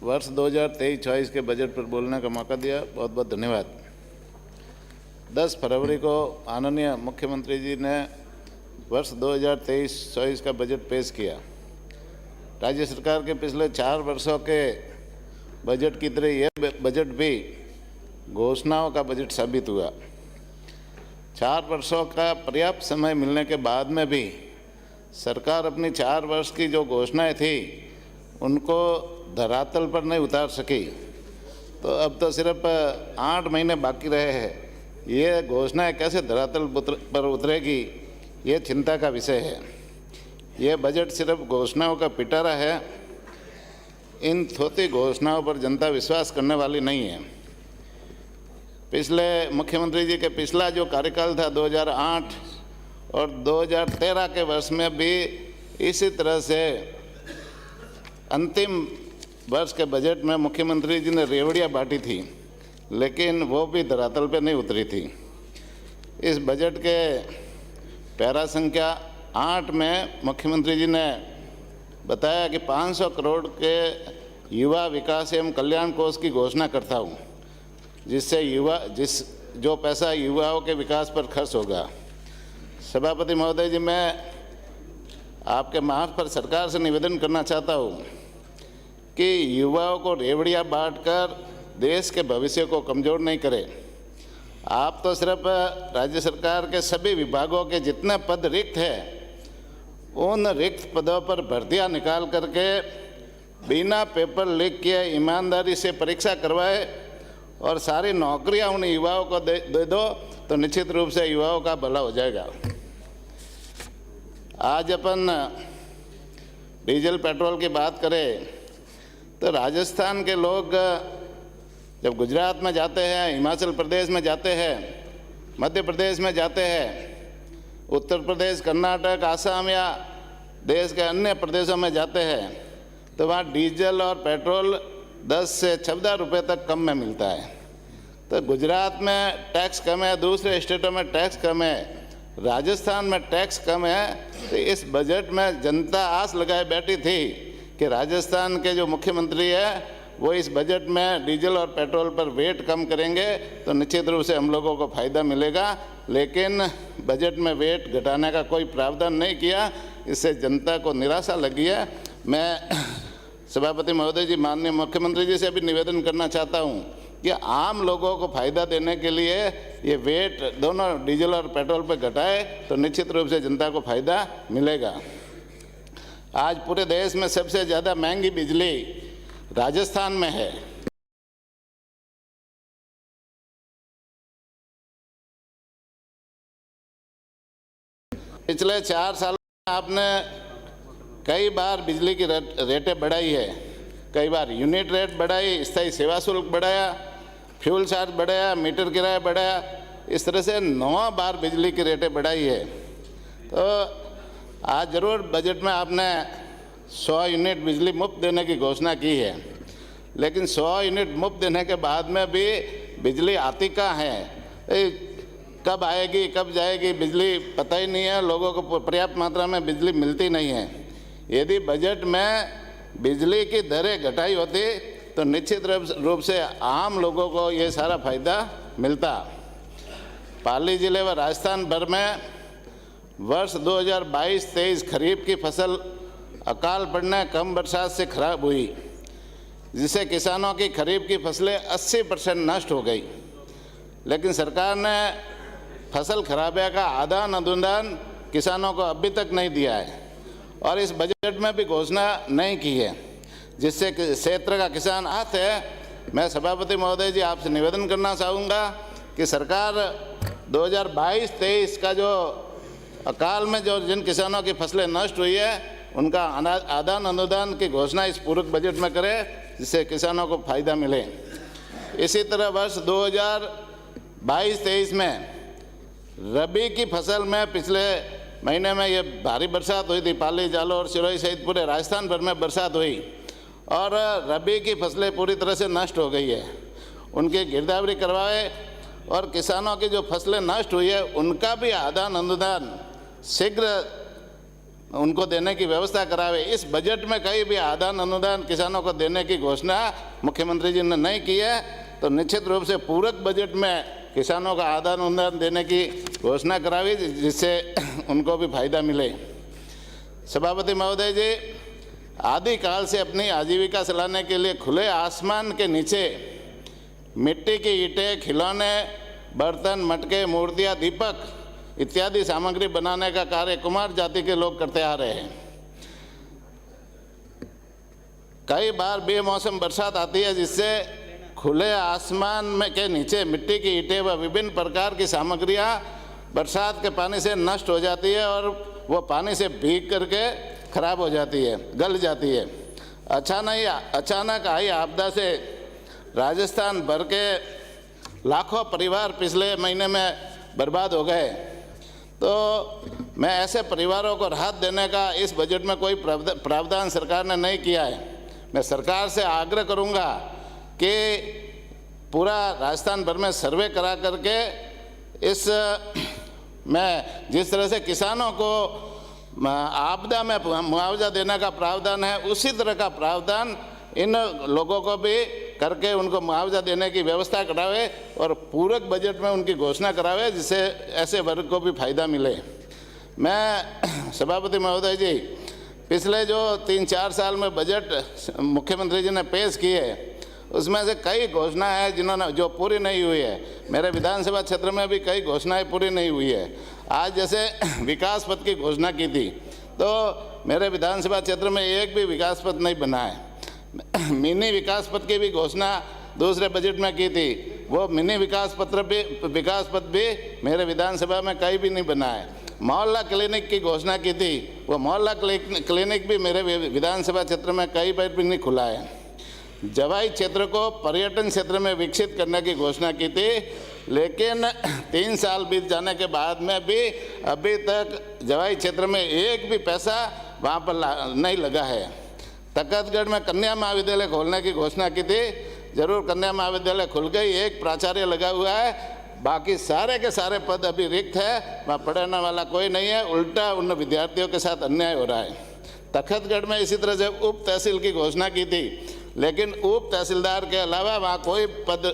वर्ष 2023-24 के बजट पर बोलने का मौका दिया, बहुत बहुत धन्यवाद। 10 फरवरी को माननीय मुख्यमंत्री जी ने वर्ष 2023-24 का बजट पेश किया। राज्य सरकार के पिछले 4 वर्षों के बजट की तरह यह बजट भी घोषणाओं का बजट साबित हुआ। 4 वर्षों का पर्याप्त समय मिलने के बाद में भी सरकार अपनी 4 वर्ष की जो घोषणाएं थी उनको धरातल पर नहीं उतार सकी। तो अब तो सिर्फ 8 महीने बाकी रहे हैं। ये घोषणाएं कैसे धरातल पर उतरेगी, ये चिंता का विषय है। ये बजट सिर्फ घोषणाओं का पिटारा है। इन थोथी घोषणाओं पर जनता विश्वास करने वाली नहीं है। पिछले मुख्यमंत्री जी के पिछला जो कार्यकाल था 2008 और 2013 के वर्ष में भी इसी तरह से अंतिम वर्ष के बजट में मुख्यमंत्री जी ने रेवड़ियाँ बांटी थी, लेकिन वो भी धरातल पे नहीं उतरी थी। इस बजट के पैरा संख्या 8 में मुख्यमंत्री जी ने बताया कि 500 करोड़ के युवा विकास एवं कल्याण कोष की घोषणा करता हूँ, जिससे जो पैसा युवाओं के विकास पर खर्च होगा। सभापति महोदय जी, मैं आपके मार्ग पर सरकार से निवेदन करना चाहता हूँ कि युवाओं को रेवड़ियाँ बांटकर देश के भविष्य को कमज़ोर नहीं करें। आप तो सिर्फ राज्य सरकार के सभी विभागों के जितने पद रिक्त हैं, उन रिक्त पदों पर भर्तियाँ निकाल करके बिना पेपर लीक किए ईमानदारी से परीक्षा करवाए और सारी नौकरियाँ उन युवाओं को दे दो, तो निश्चित रूप से युवाओं का भला हो जाएगा। आज अपन डीजल पेट्रोल की बात करें तो राजस्थान के लोग जब गुजरात में जाते हैं, हिमाचल प्रदेश में जाते हैं, मध्य प्रदेश में जाते हैं, उत्तर प्रदेश, कर्नाटक, आसाम या देश के अन्य प्रदेशों में जाते हैं, तो वहाँ डीजल और पेट्रोल 10 से 14 रुपये तक कम में मिलता है। तो गुजरात में टैक्स कम है, दूसरे स्टेटों में टैक्स कम है, राजस्थान में टैक्स कम है। तो इस बजट में जनता आस लगाए बैठी थी कि राजस्थान के जो मुख्यमंत्री है वो इस बजट में डीजल और पेट्रोल पर वेट कम करेंगे तो निश्चित रूप से हम लोगों को फ़ायदा मिलेगा। लेकिन बजट में वेट घटाने का कोई प्रावधान नहीं किया, इससे जनता को निराशा लगी है। मैं सभापति महोदय जी, माननीय मुख्यमंत्री जी से भी निवेदन करना चाहता हूँ कि आम लोगों को फ़ायदा देने के लिए ये वेट दोनों डीजल और पेट्रोल पर घटाए तो निश्चित रूप से जनता को फ़ायदा मिलेगा। आज पूरे देश में सबसे ज़्यादा महंगी बिजली राजस्थान में है। पिछले 4 साल में आपने कई बार बिजली की रेटें बढ़ाई है, कई बार यूनिट रेट बढ़ाई, स्थायी सेवा शुल्क बढ़ाया, फ्यूल चार्ज बढ़ाया, मीटर किराया बढ़ाया, इस तरह से 9 बार बिजली की रेटें बढ़ाई है। तो आज ज़रूर बजट में आपने 100 यूनिट बिजली मुफ्त देने की घोषणा की है, लेकिन 100 यूनिट मुफ्त देने के बाद में भी बिजली आती कहाँ है? कब आएगी, कब जाएगी, बिजली पता ही नहीं है। लोगों को पर्याप्त मात्रा में बिजली मिलती नहीं है। यदि बजट में बिजली की दरें घटाई होती तो निश्चित रूप से आम लोगों को ये सारा फायदा मिलता। पाली जिले व राजस्थान भर में वर्ष 2022-23 खरीफ की फसल अकाल पड़ने, कम बरसात से खराब हुई, जिससे किसानों की खरीफ की फसलें 80% नष्ट हो गई। लेकिन सरकार ने फसल खराबे का आधा अनुदान किसानों को अभी तक नहीं दिया है और इस बजट में भी घोषणा नहीं की है, जिससे क्षेत्र का किसान आहत है। मैं सभापति महोदय जी आपसे निवेदन करना चाहूँगा कि सरकार 2022-23 का जो अकाल में जो जिन किसानों की फसलें नष्ट हुई है उनका आदान अनुदान की घोषणा इस पूरक बजट में करे, जिससे किसानों को फायदा मिले। इसी तरह वर्ष 2022-23 में रबी की फसल में पिछले महीने में ये भारी बरसात हुई थी। पाली, जालौर, सिरोही सहित पूरे राजस्थान भर में बरसात हुई और रबी की फसलें पूरी तरह से नष्ट हो गई है। उनकी गिरदावरी करवाए और किसानों की जो फसलें नष्ट हुई है उनका भी आदान अनुदान शीघ्र उनको देने की व्यवस्था करावे। इस बजट में कहीं भी आदान अनुदान किसानों को देने की घोषणा मुख्यमंत्री जी ने नहीं की है, तो निश्चित रूप से पूरक बजट में किसानों का आदान अनुदान देने की घोषणा करावी, जिससे उनको भी फायदा मिले। सभापति महोदय जी, आदिकाल से अपनी आजीविका चलाने के लिए खुले आसमान के नीचे मिट्टी की ईंटें, खिलौने, बर्तन, मटके, मूर्तियाँ, दीपक इत्यादि सामग्री बनाने का कार्य कुमार जाति के लोग करते आ रहे हैं। कई बार बेमौसम बरसात आती है, जिससे खुले आसमान में के नीचे मिट्टी की ईंटें व विभिन्न प्रकार की सामग्रियां बरसात के पानी से नष्ट हो जाती है और वो पानी से भीग करके खराब हो जाती है, गल जाती है। अचानक आई आपदा से राजस्थान भर के लाखों परिवार पिछले महीने में बर्बाद हो गए। तो मैं ऐसे परिवारों को राहत देने का इस बजट में कोई प्रावधान सरकार ने नहीं किया है। मैं सरकार से आग्रह करूंगा कि पूरा राजस्थान भर में सर्वे करा करके इस में जिस तरह से किसानों को आपदा में मुआवजा देने का प्रावधान है, उसी तरह का प्रावधान इन लोगों को भी करके उनको मुआवजा देने की व्यवस्था करावे और पूरक बजट में उनकी घोषणा करावे, जिससे ऐसे वर्ग को भी फायदा मिले। मैं सभापति महोदय जी, पिछले जो 3-4 साल में बजट मुख्यमंत्री जी ने पेश किए, उसमें से कई घोषणाएं हैं जिन्होंने जो पूरी नहीं हुई है। मेरे विधानसभा क्षेत्र में भी कई घोषणाएं पूरी नहीं हुई है। आज जैसे विकास पथ की घोषणा की थी, तो मेरे विधानसभा क्षेत्र में एक भी विकास पथ नहीं बना है। मिनी विकास पथ की भी घोषणा दूसरे बजट में की थी, वो मिनी विकास पथ भी मेरे विधानसभा में कहीं भी नहीं बना है। मोहल्ला क्लिनिक की घोषणा की थी, वो मोहल्ला क्लिनिक भी मेरे विधानसभा क्षेत्र में कहीं पर भी नहीं खुला है। जवाई क्षेत्र को पर्यटन क्षेत्र में विकसित करने की घोषणा की थी, लेकिन 3 साल बीत जाने के बाद में भी अभी तक जवाई क्षेत्र में एक भी पैसा वहाँ पर नहीं लगा है। तखतगढ़ में कन्या महाविद्यालय खोलने की घोषणा की थी, जरूर कन्या महाविद्यालय खुल गई, एक प्राचार्य लगा हुआ है, बाकी सारे के सारे पद अभी रिक्त है, वहाँ पढ़ाने वाला कोई नहीं है, उल्टा उन विद्यार्थियों के साथ अन्याय हो रहा है। तखतगढ़ में इसी तरह से उप तहसील की घोषणा की थी, लेकिन उप तहसीलदार के अलावा वहाँ कोई पद,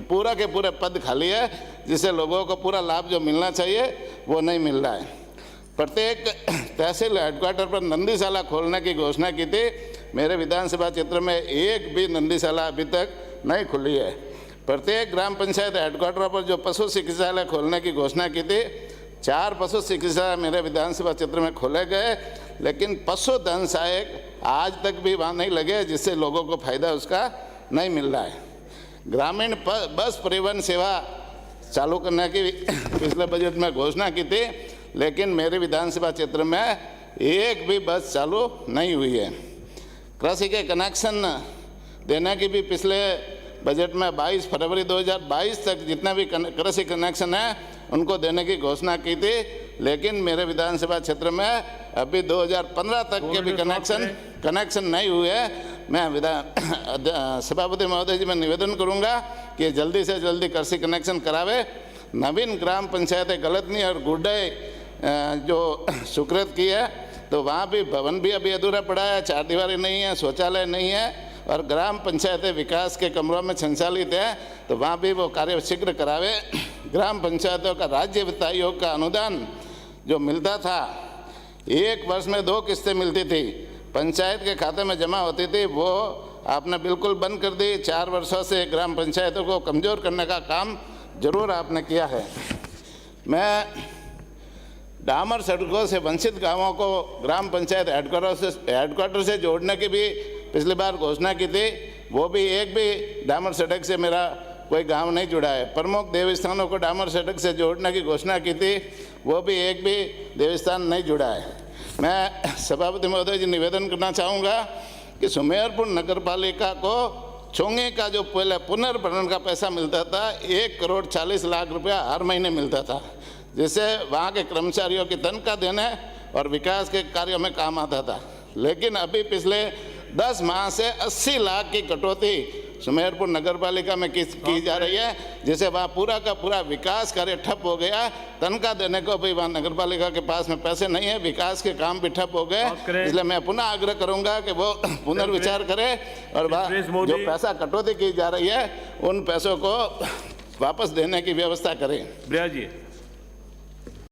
पूरा के पूरे पद खाली है, जिससे लोगों को पूरा लाभ जो मिलना चाहिए वो नहीं मिल रहा है। प्रत्येक तहसील हेडक्वार्टर पर नंदीशाला खोलने की घोषणा की थी, मेरे विधानसभा क्षेत्र में एक भी नंदीशाला अभी तक नहीं खुली है। प्रत्येक ग्राम पंचायत हेडक्वार्टर पर जो पशु चिकित्सालय खोलने की घोषणा की थी, 4 पशु चिकित्सालय मेरे विधानसभा क्षेत्र में खोले गए, लेकिन पशुधन सहायक आज तक भी वहाँ नहीं लगे, जिससे लोगों को फायदा उसका नहीं मिल रहा है। ग्रामीण बस परिवहन सेवा चालू करने की पिछले बजट में घोषणा की थी, लेकिन मेरे विधानसभा क्षेत्र में एक भी बस चालू नहीं हुई है। कृषि के कनेक्शन देने की भी पिछले बजट में 22 फरवरी 2022 तक जितना भी कृषि कनेक्शन है उनको देने की घोषणा की थी, लेकिन मेरे विधानसभा क्षेत्र में अभी 2015 तक के भी कनेक्शन नहीं हुए। मैं सभापति महोदय जी में निवेदन करूंगा कि जल्दी से जल्दी कृषि कनेक्शन करावे। नवीन ग्राम पंचायतें गलतनी और गुड्डे जो स्वीकृत की है, तो वहाँ भी भवन भी अभी अधूरा पड़ा है, 4 दीवारी नहीं है, शौचालय नहीं है, और ग्राम पंचायतें विकास के कमरों में संचालित है, तो वहाँ भी वो कार्य शीघ्र करावे। ग्राम पंचायतों का राज्य वित्त आयोग का अनुदान जो मिलता था, 1 वर्ष में 2 किस्तें मिलती थी, पंचायत के खाते में जमा होती थी, वो आपने बिल्कुल बंद कर दी। 4 वर्षों से ग्राम पंचायतों को कमज़ोर करने का काम जरूर आपने किया है। मैं डामर सड़कों से वंचित गांवों को ग्राम पंचायत हेडक्वार्टर से जोड़ने की भी पिछली बार घोषणा की थी, वो भी एक भी डामर सड़क से मेरा कोई गांव नहीं जुड़ा है। प्रमुख देवस्थानों को डामर सड़क से जोड़ने की घोषणा की थी, वो भी एक भी देवस्थान नहीं जुड़ा है। मैं सभापति महोदय जी निवेदन करना चाहूँगा कि सुमेरपुर नगर पालिका को चोंगे का जो पहले पुनर्भरण का पैसा मिलता था, 1,40,00,000 रुपया हर महीने मिलता था, जिससे वहाँ के कर्मचारियों की तनख्वाह देने और विकास के कार्यों में काम आता था। लेकिन अभी पिछले 10 माह से 80 लाख की कटौती सुमेरपुर नगर पालिका में की जा रही है, जिससे वहाँ पूरा का पूरा विकास कार्य ठप हो गया। तनख्वाह देने को भी वहाँ नगर पालिका के पास में पैसे नहीं है, विकास के काम भी ठप हो गए। इसलिए मैं पुनः आग्रह करूंगा कि वो पुनर्विचार करें और जो पैसा कटौती की जा रही है उन पैसों को वापस देने की व्यवस्था करें। ब्रिया जी।